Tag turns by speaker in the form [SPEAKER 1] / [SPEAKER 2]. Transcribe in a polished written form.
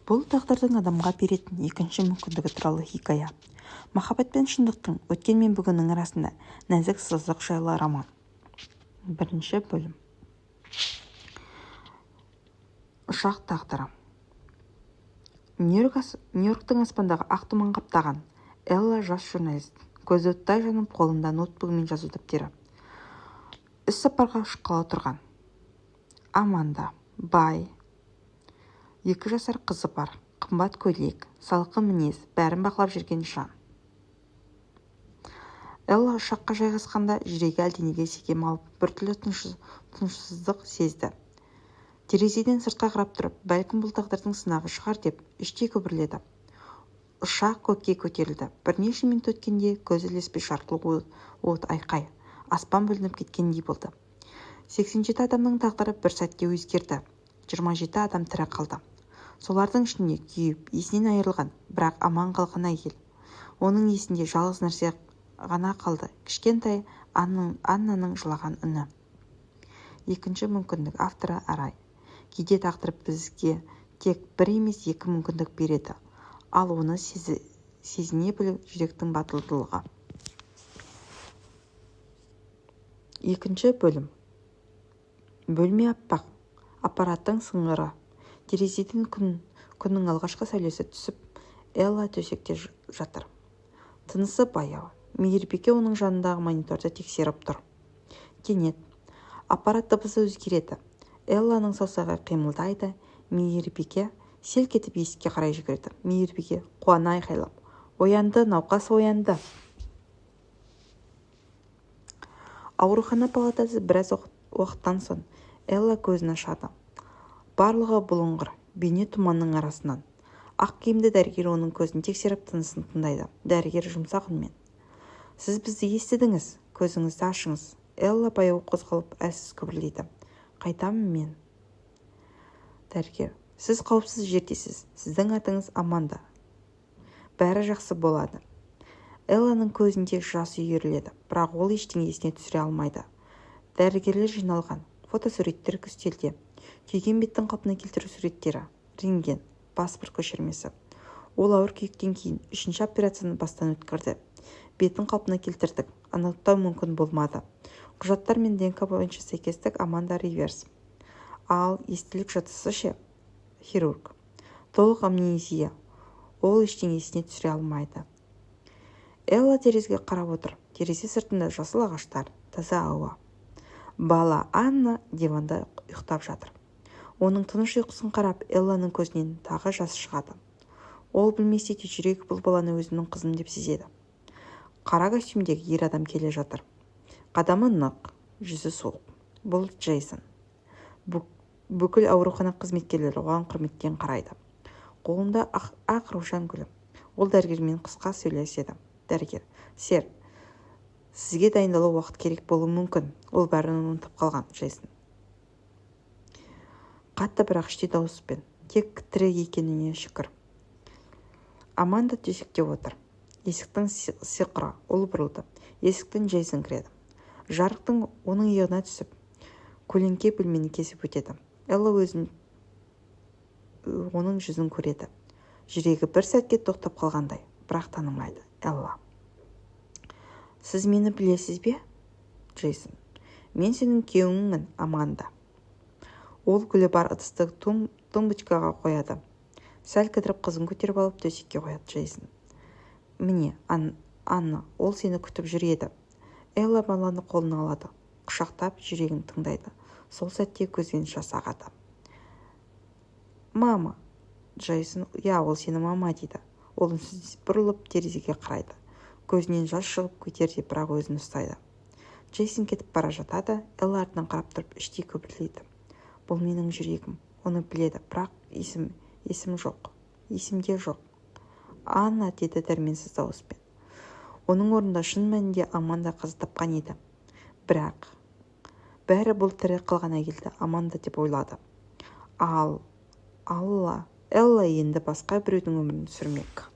[SPEAKER 1] Бұл тағдырдың адамға беретін екінші мүмкіндігі туралы хикая. Махаббат пен шындықтың өткен мен бүгіннің арасында нәзік сызық жайлы роман. Бірінші бөлім. Ұшақ тағдыры. Нью-Йорктың аспандағы ақ тұман қаптаған. Элла жас журналист. Көзі оттай жанып, қолында ноутбугымен жазу дәптері. Іс сапарға шыққалы тұрған. Аманда, бай. 2 жасар қызы бар. Қымбат көйлек, салқын мінез, бәрін бақылап жүрген жан. Элла ұшаққа жайғасқанда жүрегі әлденеге секем алып, біртүрлі тынышсыздық сезді. Терезеден сыртқа қарап тұрып, бәлкім бұл тағдырдың сынағы шығар деп, іштей күбірледі. Ұшақ көкке көтерілді. Бірнеше минут өткенде көзі ілеспей жарқылы от айқай, аспан бөлініп кеткендей болды. 87 адамның тағдыры бір сәтке өзгерді. 27 адам тірі қалды. Солардың ішінде күйіп, есінен айырылған, бірақ аман қалған әйел. Оның есінде жалғыз нәрсе ғана қалды. Кішкентай Аннаның жылаған үні. Екінші мүмкіндік. Авторы Арай. Кейде тағдыр бізге тек бір емес 2 мүмкіндік береді. Ал оны сезіне білу жүректің батылдылығы. Екінші бөлім. Бөлме аппақ. Аппараттың сыңғыры. Терезеден күннің алғашқы сәулесі түсіп, Элла төсекте жатыр. Тынысы баяу. Мейірбике оның жанындағы мониторды тексеріп тұр. Кенет аппарат дыбысы өзгереді. Элланың саусағы қимылдайды. Мейірбике селк етіп есікке қарай жүгіреді. Мейірбике қуана айқайлап: "Оянды, науқас оянды!" Аурухана палатасы біраз уақыттан соң Элла көзін ашады. Барлығы бұлыңғыр, бейне тұманның арасынан. Ақ киімді дәрігер оның көзін тексеріп тынысын тыңдайды. Дәрігер жұмсақ үнмен: "Сіз бізді естідіңіз, көзіңізді ашыңыз." Элла баяу қозғалып әлсіз күбірлейді: "Қайтамын мен." Дәрігер: "Сіз қауіпсіз жердесіз. Сіздің атыңыз Аманда. Бәрі жақсы болады." Элланың көзінде жас үйіріледі, бірақ ол ештеңе есіне түсіре алмайды. Дәрігерлер жиналған. Фотосуреттер үстелде. Күйген беттің қалпына келтіру суреттері. Рентген, паспорт көшірмесі. Ол ауыр күйіктен кейін 3-ші операцияны бастан өткірді. Бетін қалпына келтірдік. Анықтау мүмкін болмады. Құжаттар мен ДНК бойынша сәйкестік Аманда Риверс. Ал естілік жадысы ше? Хирург. Толық амнезия. Ол ештеңе есіне түсіре алмайды. Элла терезеге қарап отыр. Терезе сыртында жасыл ағаштар, таза ауа. Бала Анна диванда ұйықтап жатыр. Оның тыныш ұйқысын қарап, Элланың көзінен тағы жас шығады. Ол білмесе де жүрегі бұл баланы өзінің қызым деп сезеді. Қара костюмдегі ер адам келе жатыр. Қадамы нық, жүзі суық. Бұл Джейсон. Бүкіл аурухана қызметкерлері оған құрметпен қарайды. Қолында ақ раушан гүлі. Ол дәрігермен қысқа сөйлеседі. Дәрігер: "Сэр, сізге дайындалу уақыт керек болуы мүмкін." Ол бәрін ұмытып қалған Джейсон. Қатты бірақ іштей дауыспен: "Тек тірі екеніне шүкір." Аманда төсекте отыр. Есіктің сиқыры. Ол бұрылды. Есіктен Джейсон кіреді. Жарықтың оның иығына түсіп, көлеңке бөлмені кесіп өтеді. Элла оның жүзін көреді. Жүрегі бір сәтке тоқтап қалғандай, бірақ танымайды. Элла: "Сіз мені білесіз бе?" Джейсон: "Мен сенің күйеуіңмін, Аманда." Ол гүлі бар ыдысты тумбочкаға қояды. Сәл кідіріп қызын көтеріп алып төсекке қояды. Джейсон: "Міне, Анна, ол сені күтіп жүр еді." Элла баланы қолына алады. Құшақтап жүрегін тыңдайды. Сол сәтте көзінен жас ағады. "Мама." Джейсон: "Я, ол сені мама" дейді. Ол үнсіз бұрылып терезеге қарайды. Көзінен жас шығып көтерде, бірақ өзін ұстайды. Джейсон кетіп бара жатады. Элла артынан қарап тұрып іштей күбірлейді: "Бұл менің жүрегім. Оны біледі, бірақ есімде жоқ." "Анна", деді дәрменсіз дауыспен. Оның орнында шын мәнінде Аманда қаза тапқан еді. Бірақ бәрі бұл тірі қалған әйелді Аманда деп ойлады. Элла енді басқа біреудің өмірін сүрмек.